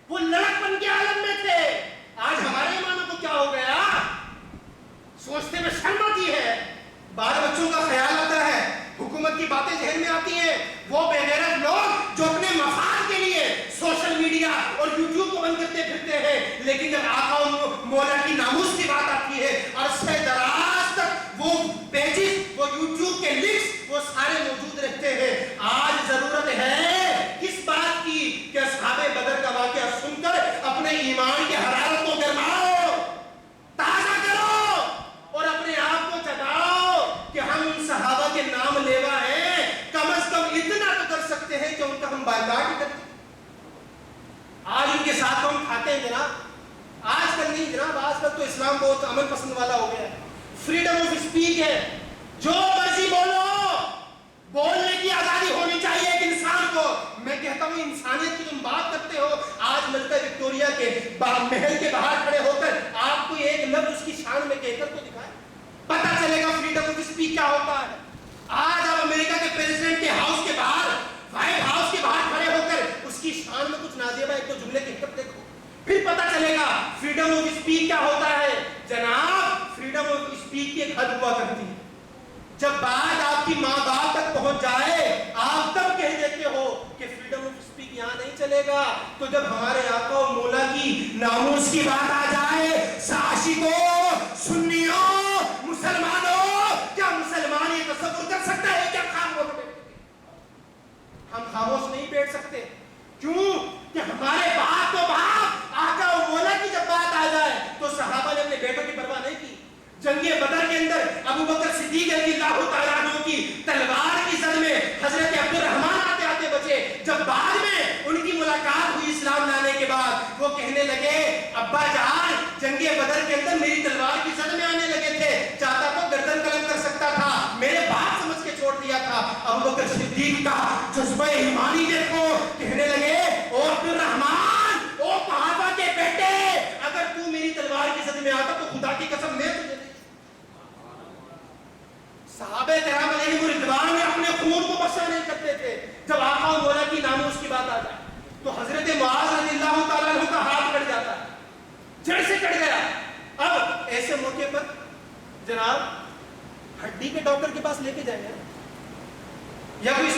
S1: وہ لڑکپن کے عالم میں تھے. آج ہمارے ایمانوں کو کیا ہو گیا سوچتے میں شرم آتی ہے. بال بچوں کا خیال آتا ہے، حکومت کی باتیں ذہن میں آتی ہیں. وہ بے غیرت لوگ جو اپنے مفاد کے لیے سوشل میڈیا اور یوٹیوب کو بند کرتے پھرتے ہیں، لیکن جب آقا و مولا کی ناموس کی بات آتی ہے عرصہ دراز تک وہ پیجز، وہ یوٹیوب کے لنکس وہ سارے موجود رہتے ہیں. آج ضرورت ہے کس بات کی کہ اصحاب بدر کا واقعہ سن کر اپنے ایمان کی حرارت کو گرماؤ، تازہ کرو اور اپنے آپ کو جگاؤ کہ ہم ان صحابہ کے نام لیوا ہیں. کم از کم اتنا تو کر سکتے ہیں کہ ان کا ہم بائیکاٹ کرتے. آج ان کے ساتھ ہم کھاتے ہیں جناب، آج کل نہیں جناب، آج کل تو اسلام بہت امن پسند والا ہو گیا ہے. فریڈم آف اسپیچ ہے، جو مرضی بولو، بولنے کی آزادی ہونی چاہیے ایک انسان کو. میں کہتا ہوں انسانیت کی تم بات کرتے ہو، آج ملکہ وکٹوریا کے محل کے باہر کھڑے ہو کر آپ کو ایک لفظ اس کی شان میں کہہ کر تو دکھائے، پتہ چلے گا فریڈم آف اسپیچ کیا ہوتا ہے. آج آپ امریکہ کے پریزیڈنٹ کے ہاؤس کے باہر، وائٹ ہاؤس کے باہر کھڑے ہو کر اس کی شان میں کچھ نازیبہ ایک دو جملے کہہ کر دیکھو، پھر پتہ چلے گا فریڈم آف اسپیچ کیا ہوتا ہے. جناب فریڈم آف اسپیچ کی ایک حد ہوا کرتی ہے، جب بات آپ کی ماں باپ تک پہنچ جائے آپ تب کہہ دیتے ہو کہ فریڈم آف اسپیچ یہاں نہیں چلے گا. تو جب ہمارے آقا و مولا کی ناموس کی بات آ جائے، عاشقوں، سنیوں، مسلمانوں، کیا مسلمان یہ تصور کر سکتا ہے کیا ہم خاموش نہیں بیٹھ سکتے؟ کیوں کہ ہمارے باپ تو باپ آقا و مولا کی جب بات آ جائے تو صحابہ نے اپنے بیٹوں کی پرواہ نہیں کی. جنگ بدر کے اندر ابو بکر صدیق رضی اللہ تعالیٰ عنہ کی تلوار کی زد میں حضرت عبد الرحمن آتے آتے بچے. جب بعد میں ان کی ملاقات ہوئی اسلام لانے کے بعد، وہ کہنے لگے ابا جان جنگ بدر کے اندر میری تلوار کی زد میں آنے لگے تھے، چاہتا تو گردن قلم کر سکتا تھا، میرے باپ سمجھ کے چھوڑ دیا تھا. ابو بکر صدیق کا جذبہ ایمانی دیکھو، کہنے لگے او عبد الرحمن، او صحابہ کے بیٹے، اگر تو میری تلوار کی زد میں آتا تو خدا کی قسم میں تجھے. صحابہ کرام علیہم رضوان میں اپنے خون کو بخشا نہیں کرتے تھے. جب آقا و مولا کی ناموس کی بات آ جائے تو حضرت معاذ رضی اللہ تعالیٰ عنہ کا ہاتھ کٹ جاتا ہے، جڑ سے کٹ گیا. اب ایسے موقع پر جناب ہڈی کے ڈاکٹر کے پاس لے کے جائیں گے یا کوئی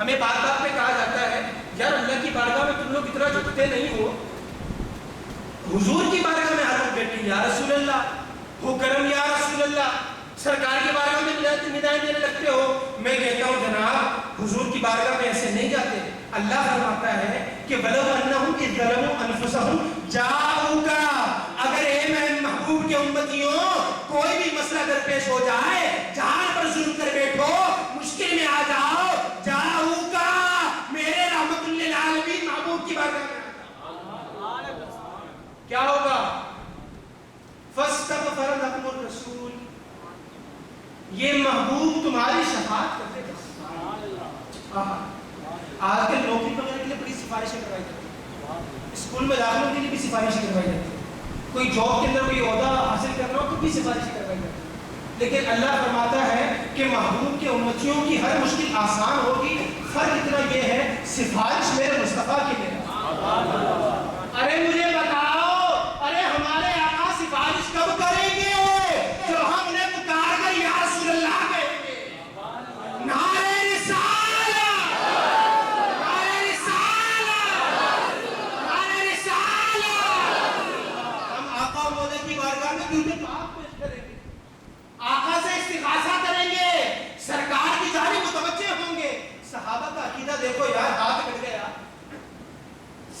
S1: ہمیں بات بات میں کہا جاتا ہے یار اللہ کی بارگاہ میں تم لوگ اتنا جھکتے نہیں ہو، حضور کی بارگاہ میں ہر وقت بیٹھے یا رسول اللہ، ہو کرم یا رسول اللہ، سرکار کی بارگاہ میں ندائیں دینے لگتے ہو۔ میں کہتا ہوں جناب حضور کی بارگاہ میں ایسے نہیں جاتے۔ اللہ فرماتا ہے کہ وَلَوْ أَنَّهُمْ إِذْ ظَلَمُوا أَنفُسَهُمْ جَاءُوكَ، اگر اے میں محبوب کے امتیوں کوئی بھی مسئلہ درپیش ہو جائے، جہاں پر ظلم کر بیٹھو، مشکل میں آ جاؤ، جاؤکا میرے رحمت للعالمین محبوب کی بارگاہ میں کیا ہوگا؟ فَاسْتَغْفَرَ لَكُمُ الرَّسُولُ، یہ محبوب تمہاری شفاعت کرتے ہیں۔ آج کل نوکری وغیرہ کے لیے بڑی سفارشیں کروائی جاتی ہیں، اسکول میں داخلوں کے لیے بھی سفارشیں کروائی جاتی ہیں، کوئی جاب کے اندر کوئی عہدہ حاصل کرنا ہو تو بھی سفارشیں کروائی جاتی ہیں، لیکن اللہ فرماتا ہے کہ محبوب کے امتیوں کی ہر مشکل آسان ہوگی، فرق اتنا یہ ہے سفارش میرے مصطفیٰ کے لیے۔ ارے مجھے بتاؤ، ارے ہمارے آقا سفارش کب کریں گے؟ جو ہم انہیں پکار کر یا رسول اللہ کہیں گے۔ نعرہ رسالہ، نعرہ رسالہ، نعرہ رسالہ۔ ہم آقا مولا کی بارگاہ میں درود پاک پیش کریں گے، آقا سے استغاثہ کریں گے، سرکار کی جانب متوجہ ہوں گے۔ صحابہ کا عقیدہ دیکھو یار، ہاتھ کٹ گیا،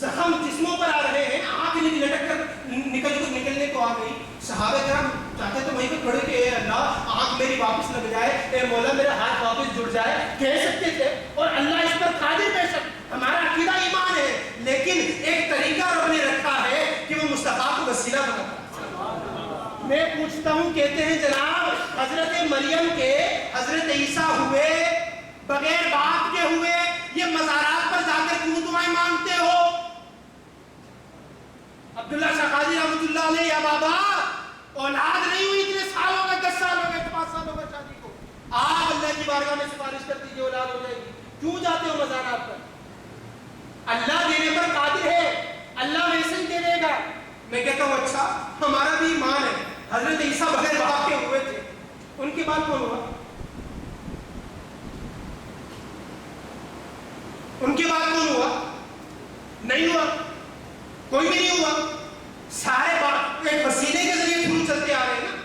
S1: زخم جسموں پر آ رہے ہیں، آنکھ لٹک کر نکلنے کو آ گئی، صحابہ کرام چاہتے تو وہیں پہ کھڑے کہ اے اللہ آنکھ میری واپس لگ جائے، اے مولا میرا ہاتھ واپس جڑ جائے، کہہ سکتے تھے، اور اللہ اس پر قادر بے شک، ہمارا عقیدہ ایمان ہے، لیکن ایک طریقہ رب نے رکھا ہے کہ وہ مصطفیٰ کو وسیلہ بناتا۔ میں پوچھتا ہوں، کہتے ہیں جناب حضرت مریم کے حضرت عیسیٰ ہوئے بغیر باپ کے ہوئے، یہ مزارات پر جا کر کیوں دعائیں مانگتے ہو؟ عبداللہ شاہ قاضی رحمۃ اللہ علیہ، یا بابا اولاد نہیں ہوئی اتنے سال ہو گئے، 10 سال ہو گئے، 5 سال ہو گئے شادی کو، آپ اللہ کی بارگاہ میں سفارش کر دیجیے اولاد ہو جائے گی، کیوں جاتے ہو مزارات پر؟ اللہ دینے پر قادر ہے، اللہ ویسے ہی دے دے گا۔ میں کہتا ہوں اچھا ہمارا بھی ایمان ہے، حضرت عیسیٰ بغیر باپ کے ہوئے تھے، ان کے بعد کون ہوا؟ ان کے بعد کون ہوا؟ نہیں ہوا، کوئی بھی نہیں ہوا، سارے بات ایک وسیلے کے ذریعے شروع چلتے آ رہے ہیں نا،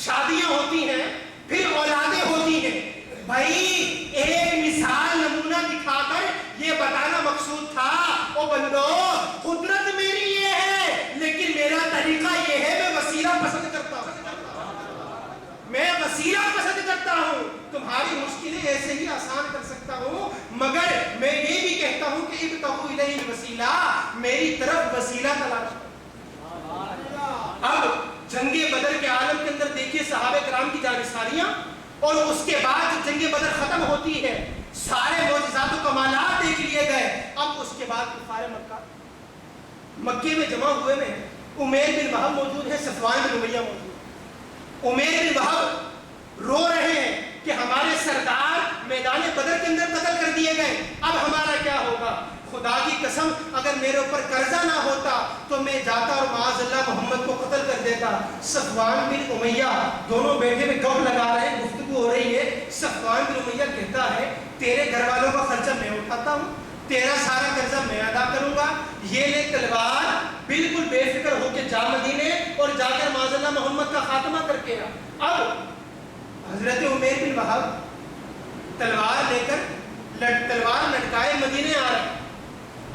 S1: شادیاں ہوتی ہیں پھر اولادیں ہوتی ہیں۔ بھائی ایک مثال نمونہ دکھا کر یہ بتانا مقصود تھا، او بندو قدرت میری یہ ہے لیکن میرا طریقہ یہ ہے، میں وسیلہ پسند کرتا ہوں، میں وسیلہ پسند کرتا ہوں، تمہاری مشکلیں ایسے ہی آسان کر سکتا ہوں، مگر میں یہ بھی کہتا ہوں کہ ابتغوا الیہ الوسیلہ، میری طرف وسیلہ تلاش کرو۔ اب جنگ بدر کے عالم کے اندر دیکھیے صحابہ کرام کی جانثاریاں، اور اس کے بعد جب جنگ بدر ختم ہوتی ہے سارے معجزات و کمالات دیکھ لیے گئے، اب اس کے بعد کفار مکے میں جمع ہوئے میں عمیر بن وہب موجود ہے، صفوان بن امیہ موجود ہے۔ عمیر بن وہب رو رہے ہیں کہ ہمارے سردار میدان بدر کے اندر قتل کر دیے گئے، اب ہمارا کیا ہوگا؟ خدا کی قسم اگر میرے اوپر قرضہ نہ ہوتا تو میں جاتا اور معاذ اللہ محمد کو قتل کر دیتا۔ صفوان بن امیہ دونوں بیٹھے میں گپ لگا رہے ہیں، گفتگو ہو رہی ہے، صفوان بن امیہ کہتا ہے تیرے گھر والوں کا خرچہ میں اٹھاتا ہوں، تیرا سارا قرضہ میں ادا کروں گا، یہ لے تلوار، بالکل بے فکر ہو کے جا مدینے اور جا کر معاذ اللہ محمد کا خاتمہ کر کے آ۔ اب حضرت عمیر بن وہب تلوار لے کر تلوار لٹکائے مدینے آ رہے ہیں۔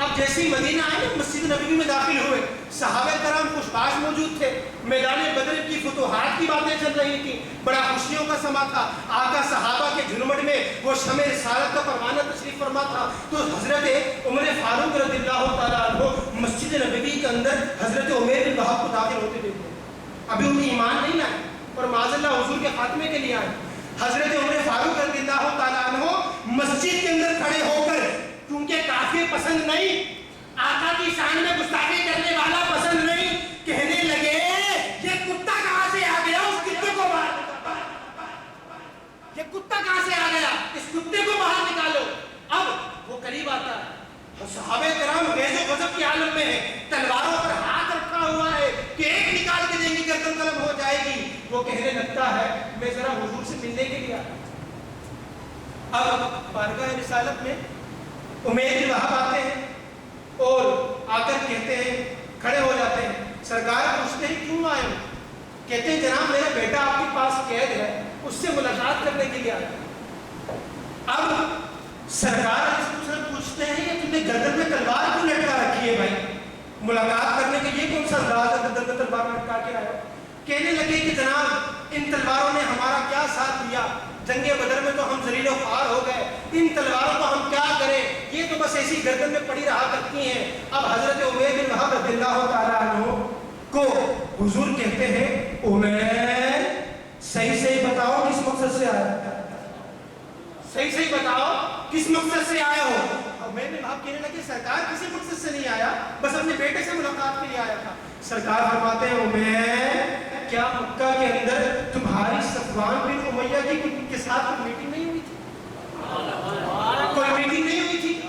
S1: اب جیسے ہی مدینہ آئے نا مسجد نبوی میں داخل ہوئے، صحابہ کرام خوشباش موجود تھے، میدان بدر کی فتوحات کی باتیں چل رہی تھیں، بڑا خوشیوں کا سما تھا، آقا صحابہ کے جھرمٹ میں وہ شمع رسالت کا پروانہ تشریف فرما تھا، تو حضرت عمر فاروق رضی اللہ تعالیٰ عنہ مسجد نبوی کے اندر حضرت عمیر بن وہب کو داخل ہوتے دیکھتے ہیں، ابھی انہیں ایمان نہیں لائے اور معاذ اللہ حضور کے خاتمے کے لیے آئے۔ حضرت عمر فاروق رضی اللہ تعالیٰ عنہ مسجد کے اندر کھڑے ہو کر، کیونکہ کافر پسند نہیں، آقا کی شان میں گستاخی کرنے والا پسند نہیں، کہنے لگے یہ کتا کہاں سے آ گیا، اس کتے کو باہر نکالو، یہ کتا کہاں سے آ گیا، اس کتے کو باہر نکالو۔ اب وہ قریب آتا ہے، صحابہ کرام غیظ و غضب کے عالم میں ہیں، تلواروں پر ہاتھ رکھا ہوا ہے کہ ایک نکال کے دیں گے گردن قلم ہو جائے گی۔ وہ کہنے لگتا ہے میں ذرا حضور سے ملنے کے لیے آیا۔ اب بارگاہ رسالت میں عمیر بن وہب آتے ہیں اور آ کر کہتے ہیں، کھڑے ہو جاتے ہیں، سرکار پوچھتے ہیں کیوں آئے ہو؟ کہتے ہیں جناب میرا بیٹا آپ کے پاس قید ہے، اس سے ملاقات کرنے کے لیے آیا۔ اب سرکار پوچھتے ہیں کہ تم نے گردن میں تلوار کیوں لٹکا رکھی ہے بھائی؟ ملاقات کرنے کے یہ کون سا انداز ہے گردن میں تلوار لٹکا کے آیا؟ کہنے لگے کہ جناب ان تلواروں نے ہمارا کیا ساتھ دیا، جنگ بدر میں تو ہم ذلیل و خوار ہو گئے، ان تلواروں کو ہم کیا کریں، یہ تو بس ایسی گردن میں پڑی رہا کرتی ہیں۔ اب حضرت عمیر بن وہب رضی اللہ تعالیٰ عنہ کو حضور کہتے ہیں عمیر صحیح بتاؤ کس مقصد سے آیا، صحیح بتاؤ کس مقصد سے آیا ہو؟ عمیر بن وہب کہنے لگے سرکار کسی مقصد سے نہیں آیا، بس اپنے بیٹے سے ملاقات کے لیے آیا تھا۔ سرکار فرماتے ہیں عمیر کیا مکہ کے اندر تمہاری صفوان بن امیہ کے ساتھ کوئی میٹنگ نہیں ہوئی تھی؟ کوئی میٹنگ نہیں ہوئی تھی؟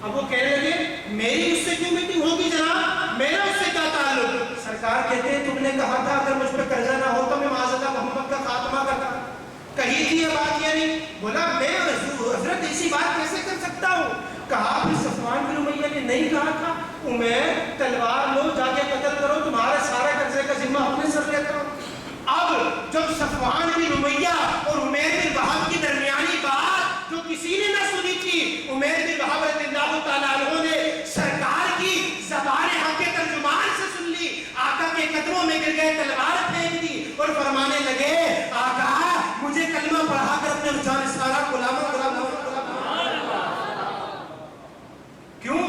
S1: اب وہ کہنے لگے میری اس سے کیوں میٹنگ ہوگی جناب، میرا اس سے کیا تعلق؟ سرکار کہتے ہیں تم نے کہا تھا اگر مجھ پہ قرضہ نہ ہو تو میں معاذ محمد کا خاتمہ کرتا، کہی تھی یہ بات یا نہیں؟ بولا میں حضرت ایسی بات کیسے کر سکتا ہوں؟ کہا پھر صفوان بن امیہ نے نہیں کہا تھا عمیر تلوار لو جا کے قتل کرو، تمہارے سارے قرضے کا ذمہ اپنے سر لیتا ہوں۔ اب جب صفوان بن امیہ اور عمیر بن وہب کی درمیانی بات جو کسی نے نہ سنی تھی، عمیر بن وہب رضی اللہ تعالیٰ عنہ نے سرکار کی زبان حق کے ترجمان سے سن لی، آقا کے قدموں میں گر گئے، تلوار پھینک دی اور فرمانے لگے آقا مجھے کلمہ پڑھا کر اپنے رجحان سارا غلاموں کیوں؟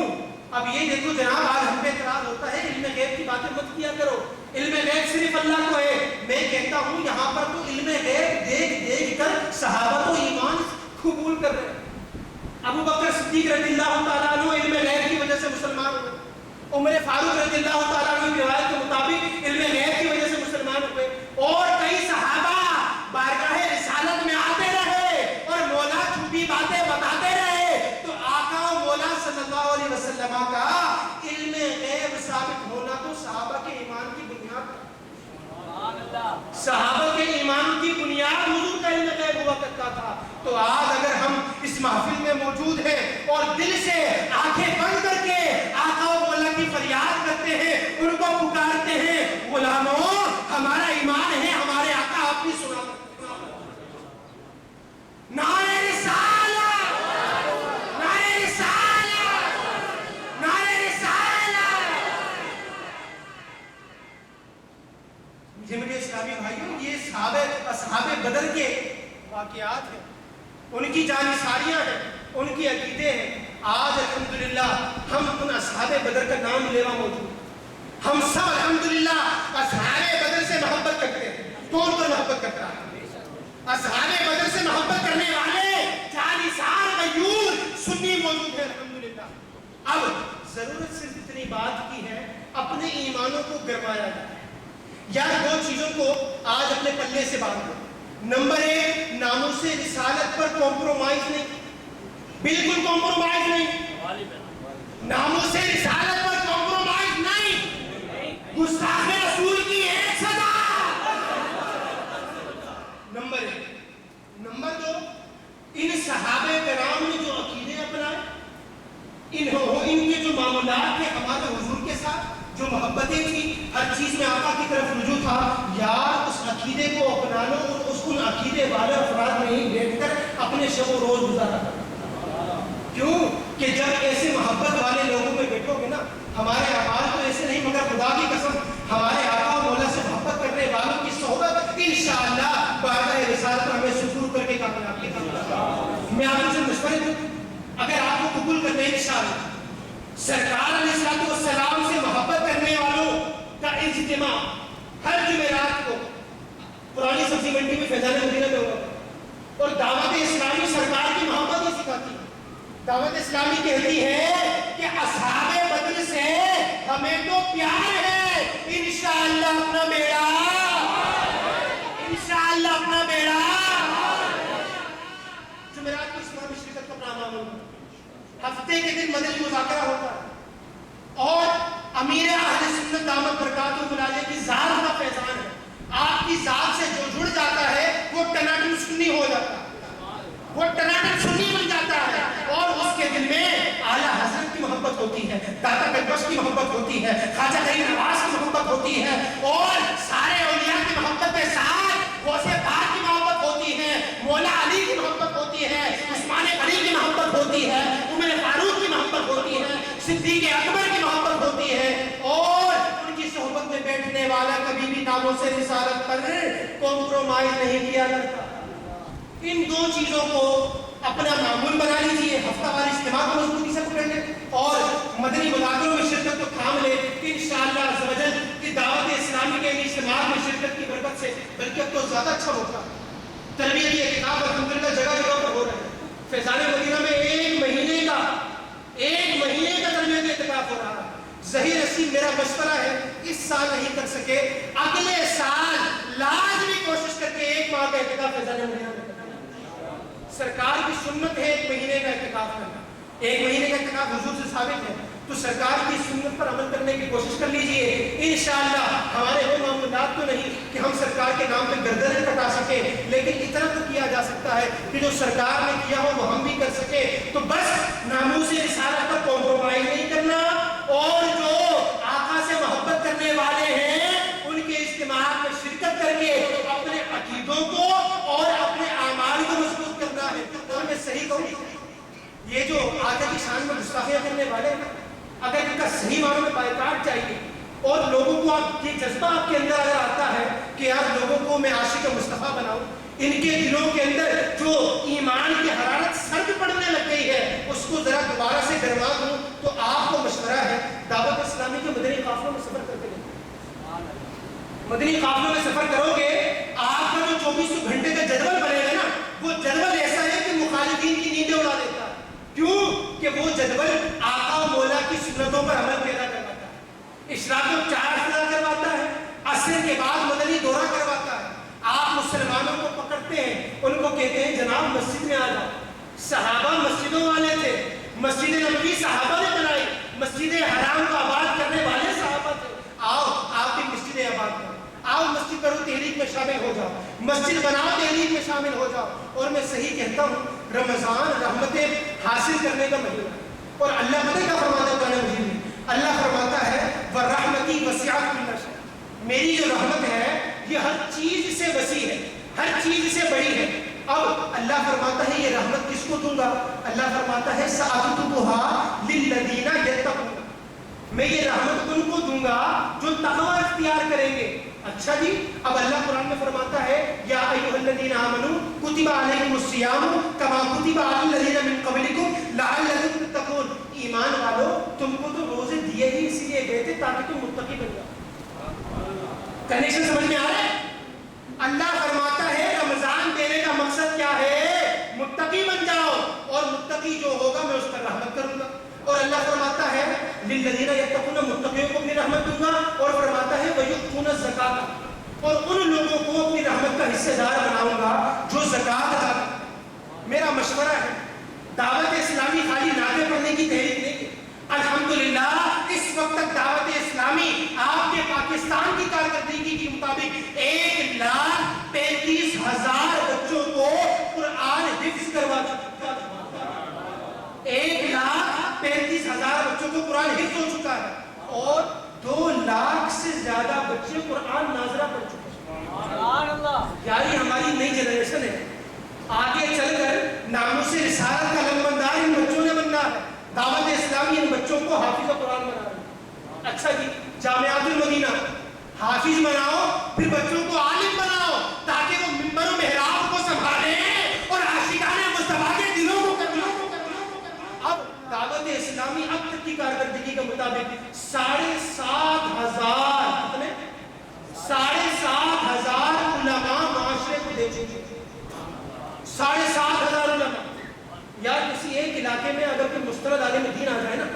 S1: اب یہ دیکھو جناب آج ہم پہ اعتراض ہوتا ہے علم غیب کی باتیں مت کیا کرو، علم غیب صرف اللہ کو ہے۔ میں کہتا ہوں یہاں پر تو علم غیب دیکھ کر صحابہ تو ایمان قبول کر رہے ہیں۔ ابو بکر صدیق رضی اللہ تعالیٰ عنہ علم غیب کی وجہ سے مسلمان ہوئے، عمر فاروق رضی اللہ تعالیٰ عنہ کی روایت کے مطابق علم غیب کی وجہ سے مسلمان ہوئے، اور کئی صحابہ بارگاہ رسالت میں آتے رہے اور مولا چھپی باتیں بتاتے رہے، تو آقا و مولا صلی اللہ علیہ وسلم کا علم غیب ثابت ہونا تو صحابہ کے ایمان کی بنیاد تھا، صحابہ کے ایمان کی بنیاد حضور کا علم غیب ہوا کرتا تھا۔ تو آج اگر ہم اس محفل میں موجود ہیں اور دل سے آنکھیں بند کر کے آقا و مولا کی فریاد کرتے ہیں، ان کو پکارتے ہیں غلاموں ہمارا ایمان ہے ہمارے آقا آپ کی سنا نعرہ رسالت، نعرہ رسالت، نعرہ رسالت۔ مجھے میرے اسلامی بھائیوں یہ اصحاب بدر کے واقعات ہیں، ان کی جانثاریاں ہیں، ان کی عقیدے ہیں۔ آج الحمدللہ ہم ان اصحاب بدر کا نام لیوا موجود ہیں، ہم سب الحمدللہ اصحاب بدر سے محبت کرتے ہیں۔ کون کون محبت کرتا ہے؟ اصحاب بدر سے محبت کرنے والے جانثار غیور سنی موجود ہیں الحمدللہ۔ اب ضرورت صرف اتنی بات کی ہے اپنے ایمانوں کو گرمایا جائے، یا دو چیزوں کو آج اپنے پلے سے باندھ دو۔ نمبر ایک، ناموس رسالت پر کمپرومائز نہیں، بالکل کمپرومائز نہیں، ناموس رسالت پر کمپرومائز نہیں، گستاخ رسول کی ایک سزا۔ نمبر ایک۔ نمبر دو، ان صحابہ کرام نے جو عقیدے اپنائے، ان کے جو معاملات تھے ہمارے حضور کے ساتھ، جو محبتیں تھیں، ہر چیز میں آقا کی طرف رجوع تھا، یار اس عقیدے کو اپنا لو اور ان عقیدے والے افراد میں ہی بیٹھ کر اپنے شب و روز گزارا کرو۔ کیوں کہ جب ایسے محبت والے لوگوں میں بیٹھو گے نا، ہمارے اعمال تو ایسے نہیں مگر خدا کی قسم ہمارے آقا و مولا سے محبت کرنے والوں کی صحبت انشاءاللہ بارگاہ رسالت پر ہمیں سفور کر کے کامیابی دے۔ میں آپ سے مشورے دوں، اگر آپ کو قبول کرتے ہیں انشاءاللہ سرکار علیہ السلام سے محبت کرنے والوں کا اجتماع ہر جمعرات کو پرانی سبزی منڈی میں فیضان مدینہ میں ہوگا، اور دعوت اسلامی سرکار کی محبت ہی سکھاتی ہے۔ دعوت اسلامی کہتی ہے کہ اصحاب بدر سے ہمیں تو پیار ہے، انشاءاللہ اپنا بیڑا، انشاءاللہ اپنا بیڑا۔ جمعرات کو اسلامی شرکت کا اپنا معمول ہے، ہفتے کے دن مدنی مذاکرہ ہوتا ہے، اور امیر اہل سنت دامت برکاتہ العالیہ کی ذات کا فیضان ہے۔ آپ کی ذات سے جو جڑ جاتا ہے وہ ٹناٹن سنی ہو جاتا ہے، وہ ٹناٹن سنی بن جاتا ہے، اور اس کے دل میں محبت ہوتی ہے، داتا گنج کی محبت ہوتی ہے، خواجہ غریب نواز کی محبت ہوتی ہے، اور سارے اولیاء کی محبت کے ساتھ غوث پاک کی محبت ہوتی ہے، مولا علی کی محبت ہوتی ہے، عثمان غنی کی محبت ہوتی ہے، عمر فاروق کی محبت ہوتی ہے، صدیق اکبر کی محبت ہوتی ہے، اور ان کی صحبت میں بیٹھنے والا کبھی بھی ناموں سے رسالت پر کمپرومائز نہیں کیا کرتا۔ ان دو چیزوں کو اپنا معمول بنا لیجیے، ہفتہ وار اجتماع کو مضبوطی سے پکڑ لیں اور مدنی مذاکروں میں شرکت کو تھام لیں، انشاءاللہ عز و جل کہ دعوت اسلامی کے اجتماع میں شرکت کی برکت سے بلکہ اب تو زیادہ اچھا ہوگا۔ تربیتی اعتکاف الحمدللہ جگہ جگہ پر ہو رہے ہیں۔ فیضان مدینہ میں ایک مہینے کا تربیتی اعتکاف ہو رہا ہے۔ ظہیر رسید میرا مشورہ ہے، اس سال نہیں کر سکے اگلے سال لازمی کوشش کر کے ایک ماہ کا اعتکاف فیضان مدینہ میں کرنا۔ سرکار کی سنت ہے ایک مہینے کا اعتکاف کرنا، ایک مہینے کا اعتکاف حضور سے ثابت ہے، تو سرکار کی سنت پر عمل کرنے کی کوشش کر لیجئے۔ انشاءاللہ ہمارے وہ معمولات تو نہیں کہ ہم سرکار کے نام پہ گردنیں کٹا سکیں، لیکن اتنا تو کیا جا سکتا ہے کہ جو سرکار نے کیا ہو وہ ہم بھی کر سکے۔ تو بس ناموس رسالت پر کمپرومائز نہیں کرنا، اور جو آقا سے محبت کرنے والے ہیں ان کے اجتماعات میں شرکت کر کے اپنے عقیدوں کو اور اپنے اعمال کو مضبوط کرنا ہے۔ اور میں صحیح کہوں، یہ جو آقا کی شان میں گستاخیاں کرنے والے ہیں، اگر ان کا صحیح معنوں میں بائیکاٹ چاہیے اور لوگوں کو آپ یہ جذبہ آپ کے اندر اگر آتا ہے کہ یار لوگوں کو میں عاشق مصطفیٰ بناؤں، ان کے دلوں کے اندر جو ایمان کی حرارت سرد پڑنے لگ گئی ہے اس کو ذرا دوبارہ سے گرما دوں، تو آپ کو مشورہ ہے دعوت اسلامی کے مدنی قافلوں میں سفر کرتے ہیں۔ مدنی قافلوں میں سفر کرو گے، آپ کا جو 24 گھنٹے کا جدول بنے گا نا، وہ جدول ایسا ہے کہ مخالفین کی نیندیں اڑا دیتا ہے۔ کیوں کہ وہ جدول آقا مولا کی سنتوں پر عمل پیدا کرواتا ہے، اشراق کو 4 پیدا کرواتا ہے، عصر کے بعد مدنی دورہ کرواتا ہے۔ آپ مسلمانوں کو پکڑتے ہیں، ان کو کہتے ہیں جناب مسجد میں آ جاؤ۔ صحابہ مسجدوں والے تھے، مسجد نبوی صحابہ نے بنائی، مسجد حرام کو آباد کرنے والے صحابہ تھے۔ آؤ آپ بھی مسجدیں آباد کرو، آؤ مسجد کرو تحریک میں شامل ہو جاؤ، مسجد بناؤ تحریک میں شامل ہو جاؤ۔ اور میں صحیح کہتا ہوں رمضان رحمتیں حاصل کرنے کا مہینہ ہے، اور اللہ پتہ کیا فرماتا ہے قرآن مجید میں؟ اللہ فرماتا ہے وَرَحْمَتِي وَسِعَتْ كُلَّ شَيْءٍ، میری جو رحمت ہے یہ ہر چیز سے وسیع ہے، ہر چیز سے بڑی ہے۔ اب اللہ فرماتا ہے یہ رحمت کس کو دوں گا؟ اللہ فرماتا ہے سَأَكْتُبُهَا لِلَّذِينَ يَتَّقُونَ، میں یہ رحمت ان کو دوں گا جو تقوی اختیار کریں گے۔ اچھا جی، اب اللہ قرآن میں فرماتا ہے یا ایھا الذین آمنوا کتب علیکم الصیام کما کتب علی الذین من قبلکم لعلکم تتقون، ایمان والو تم کو تو روزے دیے ہی اسی لیے گئے تھے تاکہ تم متقی بن جاؤ۔ کنیکشن سمجھ میں آ رہا ہے؟ اللہ فرماتا ہے رمضان دینے کا مقصد کیا ہے؟ متقی بن جاؤ، اور متقی جو ہوگا میں اس پر رحمت کروں گا۔ اور اللہ فرماتا ہے للذین یتقون، متقیوں کو اپنی رحمت دوں گا، اور فرماتا ہے ویؤتون الزکاۃ، اور ان لوگوں کو اپنی رحمت کا حصے دار بناؤں گا جو زکات ادا کرتے ہیں۔ میرا مشورہ ہے دعوت اسلامی خالی نعتیں پڑھنے کی تحریک نہیں ہے۔ الحمدللہ اس وقت تک دعوت اسلامی آپ کے پاکستان کی کارکردگی کے مطابق 1,35,000 بچوں کو قرآن حفظ کروا چکا ہے۔ 1,35,000 بچوں کو قرآن حفظ ہو چکا ہے، اور 2 لاکھ سے زیادہ بچے قرآن ناظرہ پڑھ چکے ہیں۔ یعنی ہماری نئی جنریشن ہے، آگے چل کر ناموس رسالت کا علمبردار ان بچوں نے بننا ہے۔ دعوت اسلامی ان بچوں کو حافظ قرآن بنا رہی ہے۔ اچھا جی، جامعات المدینہ حافظ بناؤ، پھر بچوں کو عالم بناؤ تاکہ وہ منبر و محراب کو سنبھالیں اور عاشقان مصطفیٰ کے دلوں کو کریں۔ اب دعوت اسلامی اب تک کی کارکردگی کے مطابق 7,500 علماء معاشرے کو دے چکے ہیں۔ 7,500 علماء۔ یار کسی ایک علاقے میں اگر کوئی مستند عالم دین آ جائے نا،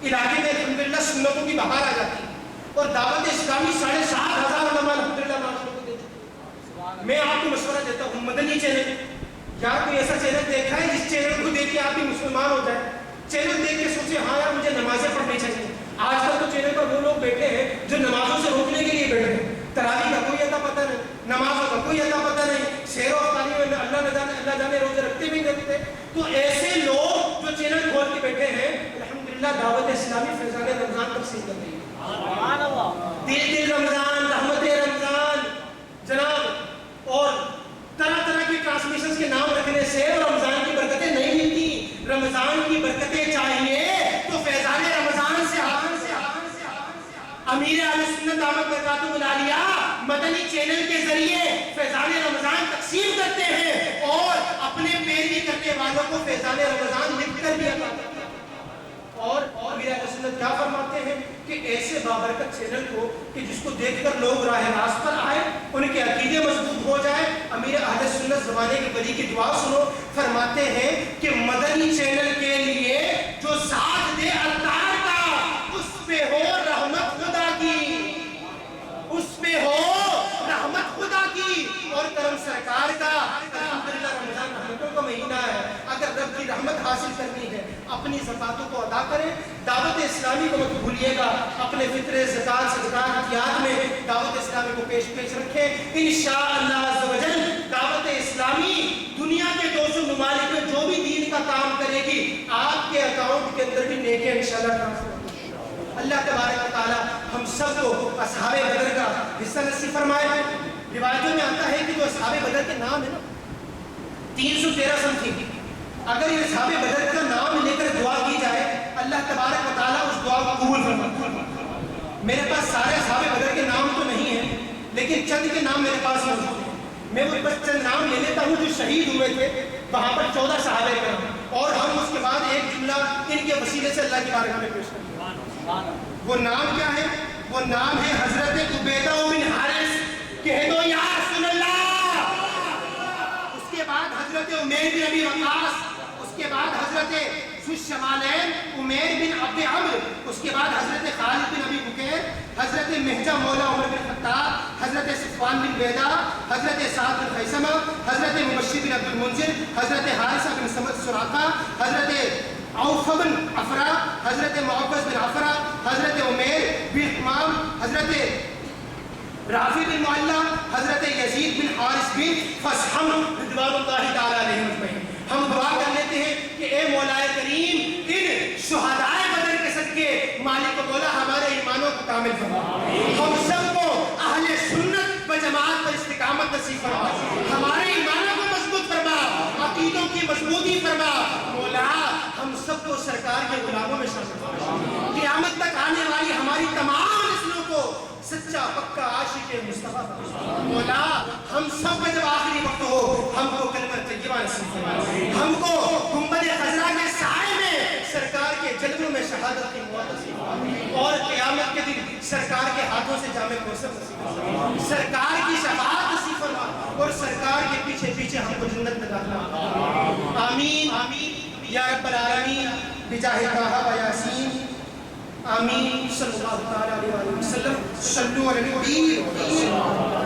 S1: علاقے میں الحمدللہ سنتوں کی بہار آ جاتی ہے، اور دعوت اسلامی 7,500 علماء الحمدللہ معاشرے کو دے چکے ہیں۔ میں آپ کو مشورہ دیتا ہوں مدنی چینل، یار کوئی ایسا چینل دیکھا ہے جس چینل کو دیکھ کے آپ بھی مسلمان ہو جائے؟ چینل دیکھ کے سوچے ہاں یار مجھے نمازیں پڑھنی چاہیے۔ آج کل تو چینل پر وہ لوگ بیٹھے ہیں جو نمازوں سے روکنے کے لیے بیٹھے ہیں، تراویح کا کوئی اتا پتہ نہیں، نمازوں کا کوئی اتا پتہ نہیں، سیر و افطاری میں اللہ جانے روزے رکھتے بھی نہیں رکھتے۔ تو ایسے لوگ جو چینل کھول کے بیٹھے ہیں الحمدللہ الحمدللہ دعوت اسلامی فیضان رمضان تقسیم کر رہی ہے. دل رمضان، رحمت رمضان جناب، اور طرح طرح کی ٹرانسمیشنز کے نام رکھنے سے رمضان کی برکتیں نہیں ملتی. رمضان کی برکتیں چاہیے تو فیضان رمضان سے امیر اہل سنت دامت برکاتہ العالیہ مدنی چینل کے ذریعے فیضان رمضان تقسیم کرتے ہیں اور اپنے پیروی کرنے والوں کو فیضان رمضان لکھ کر بھی عطا کرتے ہیں. اور امیر اہل سنت کیا فرماتے ہیں کہ ایسے بابرکت چینل کو کہ جس کو دیکھ کر لوگ راہ راست پر آئے، ان کے عقیدے مضبوط ہو جائے. امیر اہل سنت زمانے کے ولی کی دعا سنو، فرماتے ہیں کہ مدنی چینل کے لیے جو ساتھ دے اللہ کا، اس پہ ہو رحمت خدا کی، اس پہ ہو رحمت خدا کی اور کرم سرکار کا. الحمدللہ رمضان رحمتوں کا مہینہ ہے. اگر رب کی رحمت حاصل کرنی ہے اپنی زکاتوں کو ادا کریں. دعوت اسلامی کو مت بھولیے گا، اپنے فطرے زکات صدقات عطیات میں دعوت اسلامی کو پیش رکھیں. انشاءاللہ عز و جل دعوت اسلامی دنیا کے 200 ممالک میں جو بھی دین کا کام کرے گی، آپ کے اکاؤنٹ کے اندر بھی نیکیاں انشاءاللہ ٹرانسفر ہوں گی. اللہ تبارک و تعالی ہم سب کو اصحاب بدر کا حصہ نصیب فرمائے. روایتوں میں آتا ہے کہ جو اصحاب بدر کے نام ہے نا 313 سم تھی. اگر یہ اصحاب بدر کا نام لے کر دعا کی جائے اللہ تبارک و تعالی اس دعا کو قبول فرماتا ہے. میرے پاس سارے اصحاب بدر کے نام تو نہیں ہیں لیکن چند کے نام میرے پاس موجود ہیں. میں وہ بس چند نام لے لیتا ہوں جو شہید ہوئے تھے. وہاں پر 14 صحابہ کرام، اور ہم اس کے بعد ایک جملہ ان کے وسیلے سے اللہ کی بارگاہ میں پیش کرتے ہیں. وہ نام کیا ہے؟ وہ نام ہے حضرت عبیدہ بن حارث. کہہ دو یا رسول اللہ. اس کے بعد حضرت عمیر بن ابی وقاص، اس کے بعد حضرت ذو الشمالین عمیر بن عبد عمرو، اس کے بعد حضرت خالد بن ابی بکیر، حضرت مہجہ مولا عمر بن خطاب، حضرت صفوان بن بیدہ، حضرت سعد بن خیثمہ، حضرت مبشر بن عبد المنذر، حضرت حارثہ بن سراقہ، حضرت عوف بن عفرہ، حضرت معوذ بن عفرہ، حضرت عمیر بن امام، حضرت رافع بن معلہ، حضرت یزید بن حارث بن فسحم رضوان اللہ تعالی علیہم اجمعین. ہم دعا کر لیتے ہیں کہ اے مولا کریم ان شہدائے بدر کے صدقے مالک مولا ہمارے ایمانوں کو کامل فرما. ہم سب کو اہل سنت و جماعت پر استقامت نصیب فرما. ہمارے ایمانوں کو مضبوط فرما، عقیدوں کی مضبوطی فرما. مولا ہم سب کو سرکار کے غلاموں میں شامل فرما. قیامت تک آنے والی ہماری تمام نسلوں کو سچا پکا عاشق مصطفیٰ. مولا ہم سب کا جب آخری وقت ہو ہم کو کلمہ طیبہ نصیب فرما. ہم کو گنبد خضرا کے سائے میں سرکار کے جلووں میں شہادت کی موت نصیب فرما. اور قیامت کے دن سرکار کے ہاتھوں سے جامع کوثر نصیب فرما. سرکار کی شفاعت نصیب فرما اور سرکار کے پیچھے پیچھے ہم کو جنت میں داخلہ فرما. آمین آمین یا رب العالمین بجاہ طہ و یاسین. آمین. صلی اللہ علیہ وسلم. صلو علی النبی.